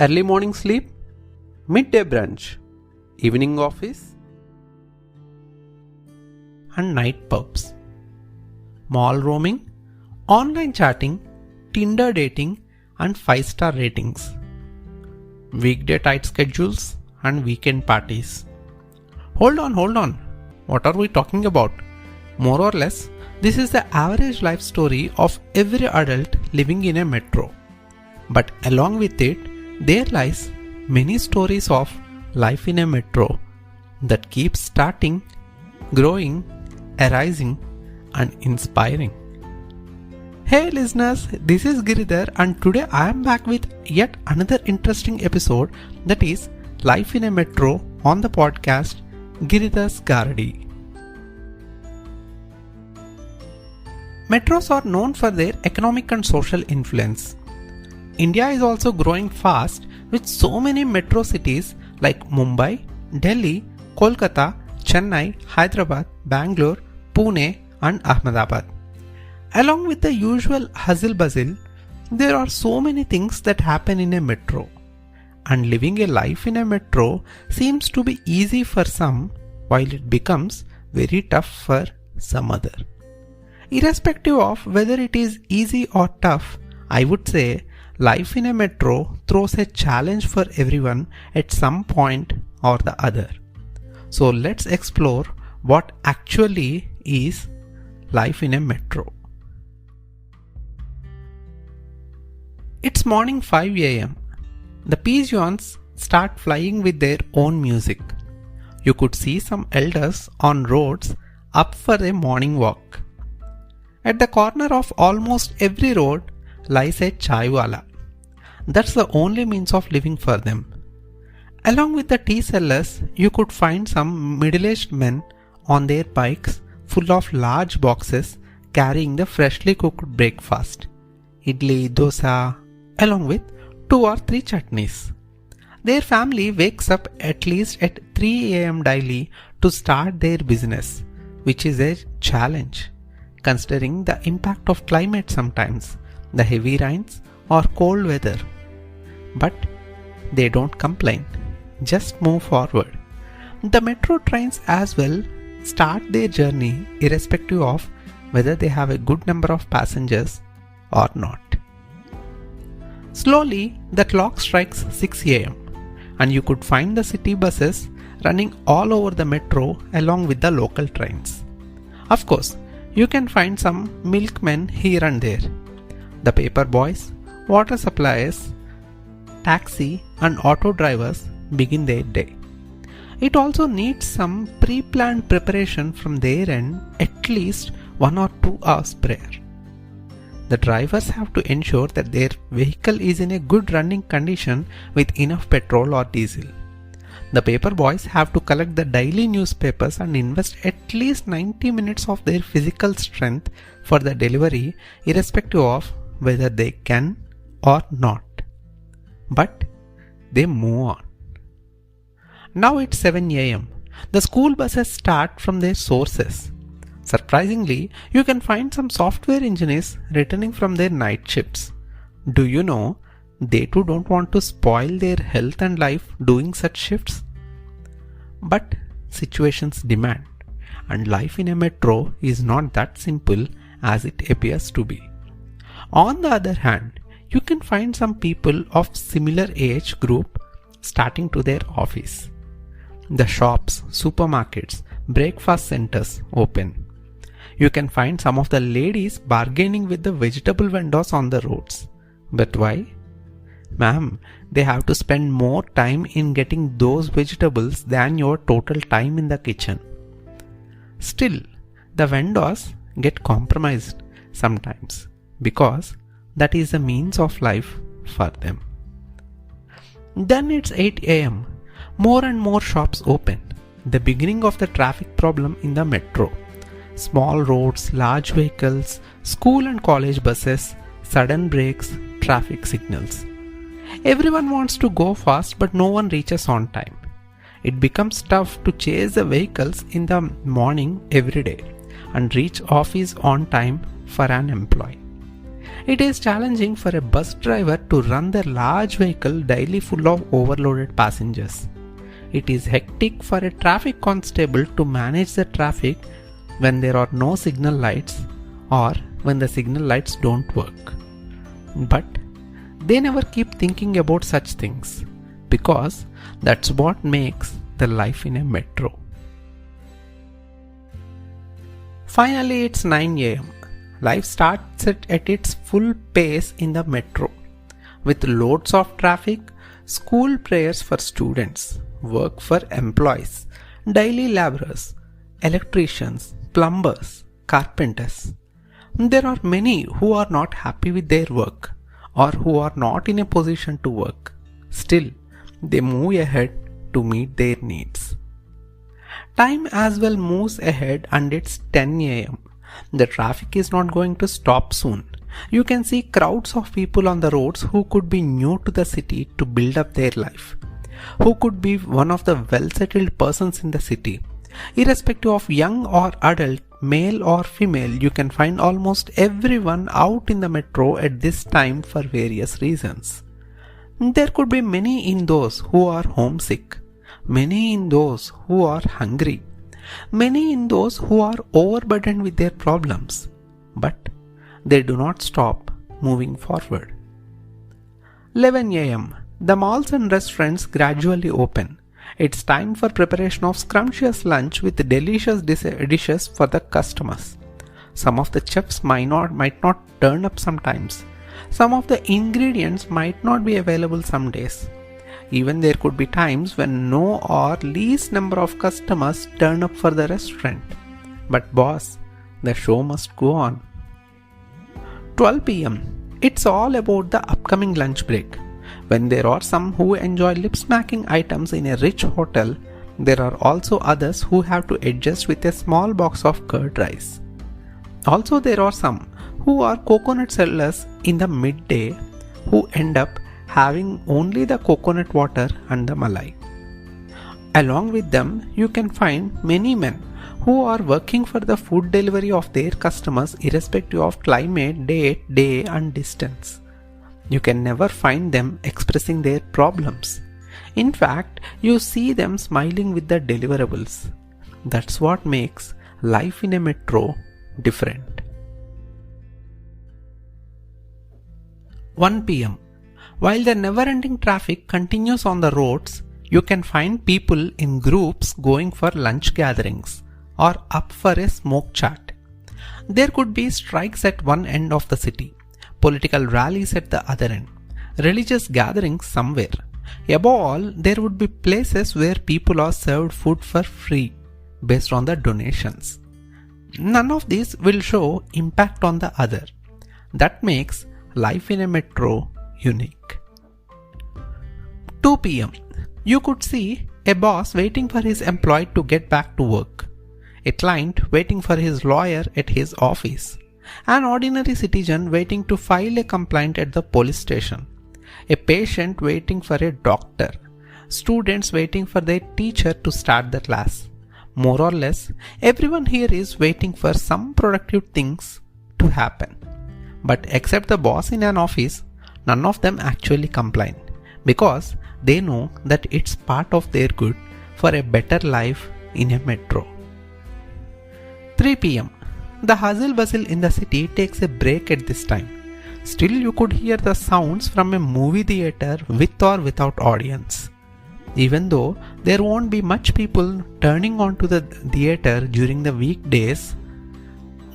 Early morning sleep, midday brunch, evening office, and night pubs. Mall roaming, online chatting, Tinder dating, and 5-star ratings. Weekday tight schedules and weekend parties. Hold on. What are we talking about? More or less, this is the average life story of every adult living in a metro. But along with it, there lies many stories of life in a metro that keeps starting, growing, arising, and inspiring. Hey listeners, this is Giridhar and today I am back with yet another interesting episode, that is Life in a Metro, on the podcast Giridhar's Gardi. Metros are known for their economic and social influence. India is also growing fast with so many metro cities like Mumbai, Delhi, Kolkata, Chennai, Hyderabad, Bangalore, Pune and Ahmedabad. Along with the usual hustle bustle, there are so many things that happen in a metro. And living a life in a metro seems to be easy for some, while it becomes very tough for some other. Irrespective of whether it is easy or tough, I would say life in a metro throws a challenge for everyone at some point or the other. So let's explore what actually is life in a metro. It's morning 5 a.m. The pigeons start flying with their own music. You could see some elders on roads up for a morning walk. At the corner of almost every road lies a chaiwala. That's the only means of living for them. Along with the tea sellers, you could find some middle-aged men on their bikes full of large boxes carrying the freshly cooked breakfast, idli, dosa, along with 2 or 3 chutneys. Their family wakes up at least at 3 a.m. daily to start their business, which is a challenge considering the impact of climate sometimes, the heavy rains or cold weather. But they don't complain, just move forward. The metro trains as well start their journey irrespective of whether they have a good number of passengers or not. Slowly, the clock strikes 6 a.m. and you could find the city buses running all over the metro along with the local trains. Of course, you can find some milkmen here and there. The paper boys, water suppliers, taxi and auto drivers begin their day. It also needs some pre-planned preparation from their end, at least 1 or 2 hours prior. The drivers have to ensure that their vehicle is in a good running condition with enough petrol or diesel. The paper boys have to collect the daily newspapers and invest at least 90 minutes of their physical strength for the delivery, irrespective of whether they can or not. But they move on. Now it's 7 a.m. The school buses start from their sources. Surprisingly, you can find some software engineers returning from their night shifts. Do you know, they too don't want to spoil their health and life doing such shifts? But situations demand, and life in a metro is not that simple as it appears to be. On the other hand, you can find some people of similar age group starting to their office. The shops, supermarkets, breakfast centers open. You can find some of the ladies bargaining with the vegetable vendors on the roads. But why? Ma'am, they have to spend more time in getting those vegetables than your total time in the kitchen. Still, the vendors get compromised sometimes because that is the means of life for them. Then it's 8 a.m. More and more shops open. The beginning of the traffic problem in the metro. Small roads, large vehicles, school and college buses, sudden breaks, traffic signals. Everyone wants to go fast, but no one reaches on time. It becomes tough to chase the vehicles in the morning every day and reach office on time for an employee. It is challenging for a bus driver to run their large vehicle daily full of overloaded passengers. It is hectic for a traffic constable to manage the traffic when there are no signal lights or when the signal lights don't work. But they never keep thinking about such things because that's what makes the life in a metro. Finally, it's 9 am. Life starts at its full pace in the metro with loads of traffic, school prayers for students, work for employees, daily laborers, electricians, plumbers, carpenters. There are many who are not happy with their work or who are not in a position to work. Still, they move ahead to meet their needs. Time as well moves ahead and it's 10 am. The traffic is not going to stop soon. You can see crowds of people on the roads who could be new to the city to build up their life, who could be one of the well-settled persons in the city. Irrespective of young or adult, male or female, you can find almost everyone out in the metro at this time for various reasons. There could be many in those who are homesick, many in those who are hungry, many in those who are overburdened with their problems, but they do not stop moving forward. 11 am. The malls and restaurants gradually open. It's time for preparation of scrumptious lunch with delicious dishes for the customers. Some of the chefs might not turn up sometimes. Some of the ingredients might not be available some days. Even there could be times when no or least number of customers turn up for the restaurant. But boss, the show must go on. 12 pm. It's all about the upcoming lunch break. When there are some who enjoy lip-smacking items in a rich hotel, there are also others who have to adjust with a small box of curd rice. Also, there are some who are coconut sellers in the midday who end up having only the coconut water and the malai. Along with them, you can find many men who are working for the food delivery of their customers irrespective of climate, date, day and distance. You can never find them expressing their problems. In fact, you see them smiling with the deliverables. That's what makes life in a metro different. 1 pm. While the never-ending traffic continues on the roads, you can find people in groups going for lunch gatherings or up for a smoke chat. There could be strikes at one end of the city, political rallies at the other end, religious gatherings somewhere. Above all, there would be places where people are served food for free based on the donations. None of these will show impact on the other. That makes life in a metro unique. 2 pm. You could see a boss waiting for his employee to get back to work, a client waiting for his lawyer at his office, an ordinary citizen waiting to file a complaint at the police station, a patient waiting for a doctor, students waiting for their teacher to start the class. More or less, everyone here is waiting for some productive things to happen. But except the boss in an office, none of them actually complain because they know that it's part of their good for a better life in a metro. 3 pm. The hustle bustle in the city takes a break at this time. Still, you could hear the sounds from a movie theater with or without audience. Even though there won't be much people turning onto the theater during the weekdays,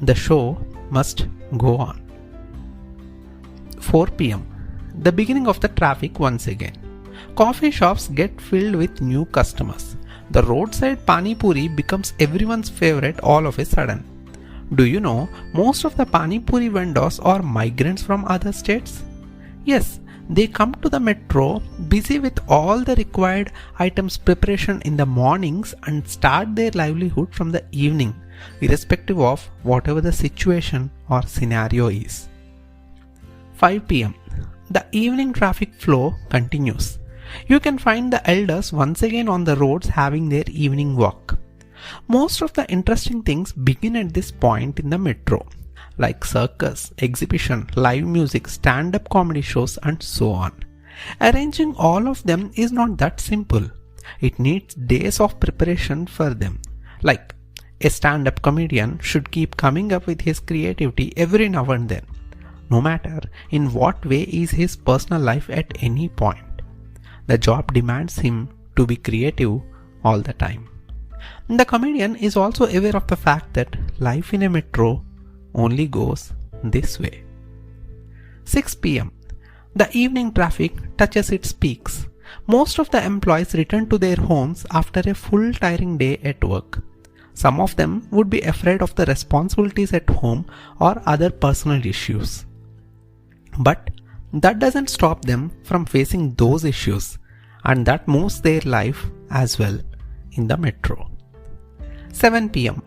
the show must go on. 4 pm. The beginning of the traffic once again. Coffee shops get filled with new customers. The roadside pani puri becomes everyone's favorite all of a sudden. Do you know most of the pani puri vendors are migrants from other states? Yes, they come to the metro busy with all the required items preparation in the mornings and start their livelihood from the evening, irrespective of whatever the situation or scenario is. 5 pm. The evening traffic flow continues. You can find the elders once again on the roads having their evening walk. Most of the interesting things begin at this point in the metro. like circus, exhibition, live music, stand-up comedy shows, and so on. Arranging all of them is not that simple. It needs days of preparation for them. Like a stand-up comedian should keep coming up with his creativity every now and then, no matter in what way is his personal life at any point. The job demands him to be creative all the time. The comedian is also aware of the fact that life in a metro only goes this way. 6 p.m. The evening traffic touches its peaks. Most of the employees return to their homes after a full tiring day at work. Some of them would be afraid of the responsibilities at home or other personal issues. But that doesn't stop them from facing those issues, and that moves their life as well in the metro. 7 p.m.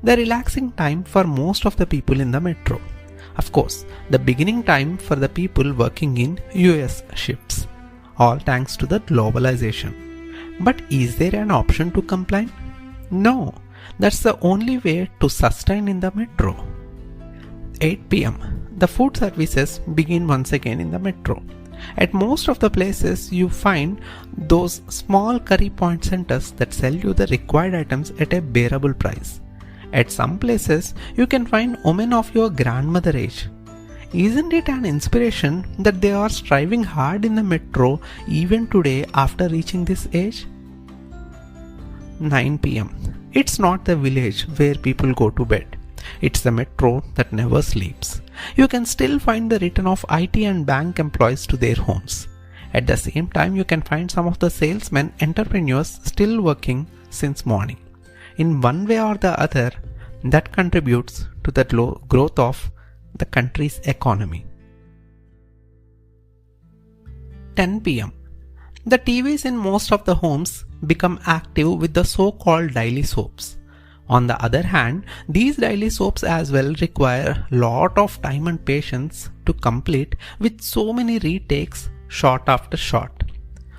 The relaxing time for most of the people in the metro. Of course, the beginning time for the people working in US shifts, all thanks to the globalization. But is there an option to complain? No, that's the only way to sustain in the metro. 8 p.m. The food services begin once again in the metro. At most of the places you find those small curry point centers that sell you the required items at a bearable price. At some places you can find women of your grandmother age. Isn't it an inspiration that they are striving hard in the metro even today after reaching this age? 9 p.m. It's not the village where people go to bed. It's the metro that never sleeps. You can still find the return of IT and bank employees to their homes. At the same time, you can find some of the salesmen, entrepreneurs still working since morning. In one way or the other, that contributes to the growth of the country's economy. 10 p.m. The TVs in most of the homes become active with the so-called daily soaps. On the other hand, these daily soaps as well require lot of time and patience to complete with so many retakes shot after shot.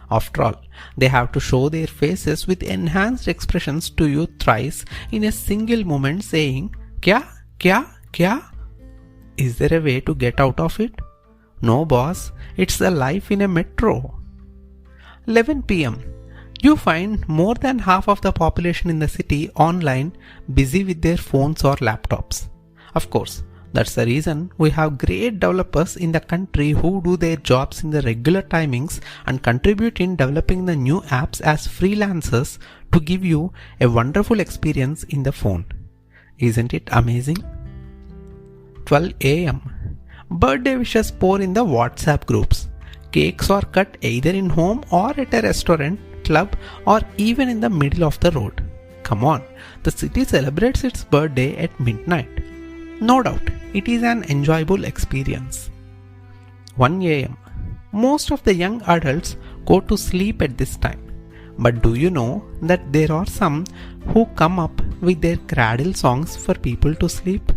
After all, they have to show their faces with enhanced expressions to you thrice in a single moment saying, "Kya? Kya? Kya?" Is there a way to get out of it? No boss, it's a life in a metro. 11 p.m. You find more than half of the population in the city online, busy with their phones or laptops. Of course, that's the reason we have great developers in the country who do their jobs in the regular timings and contribute in developing the new apps as freelancers to give you a wonderful experience in the phone. Isn't it amazing? 12 a.m. Birthday wishes pour in the WhatsApp groups. Cakes are cut either in home or at a restaurant, club, or even in the middle of the road. Come on, the city celebrates its birthday at midnight. No doubt, it is an enjoyable experience. 1 a.m. Most of the young adults go to sleep at this time. But do you know that there are some who come up with their cradle songs for people to sleep?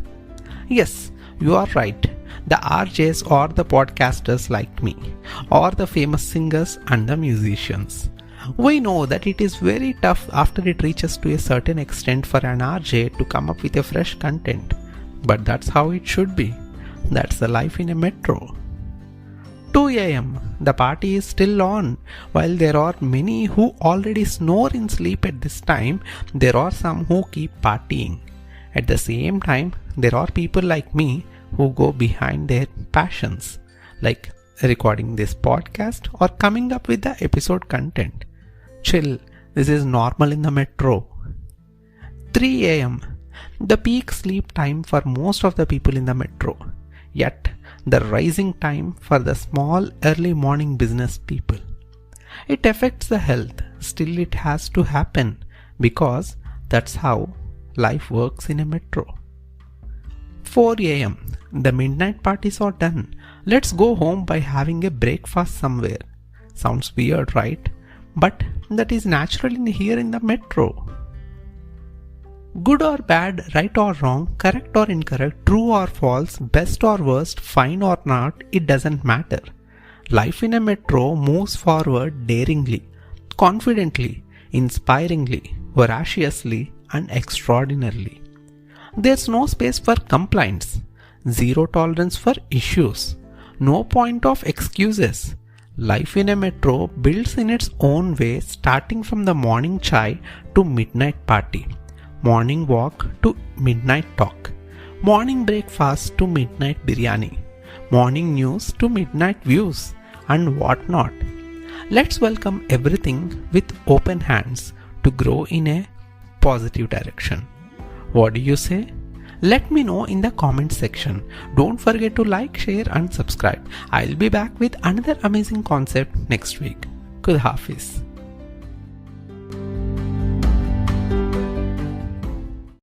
Yes, you are right. The RJs or the podcasters like me, or the famous singers and the musicians. We know that it is very tough after it reaches to a certain extent for an RJ to come up with a fresh content. But that's how it should be. That's the life in a metro. 2 a.m. The party is still on. While there are many who already snore in sleep at this time, there are some who keep partying. At the same time, there are people like me who go behind their passions, like recording this podcast or coming up with the episode content. Chill, this is normal in the metro. 3 a.m. The peak sleep time for most of the people in the metro, yet the rising time for the small early morning business people. It affects the health, still it has to happen because that's how life works in a metro. 4 a.m. The midnight parties are done. Let's go home by having a breakfast somewhere. Sounds weird, right? But that is naturally here in the metro. Good or bad, right or wrong, correct or incorrect, true or false, best or worst, fine or not, it doesn't matter. Life in a metro moves forward daringly, confidently, inspiringly, voraciously, and extraordinarily. There's no space for complaints. zero tolerance for issues, no point of excuses. Life in a metro builds in its own way, starting from the morning chai to midnight party, morning walk to midnight talk, morning breakfast to midnight biryani, morning news to midnight views, and whatnot. Let's welcome everything with open hands to grow in a positive direction. What do you say? Let me know in the comment section. Don't forget to like, share and subscribe. I'll be back with another amazing concept next week. Khud Hafiz.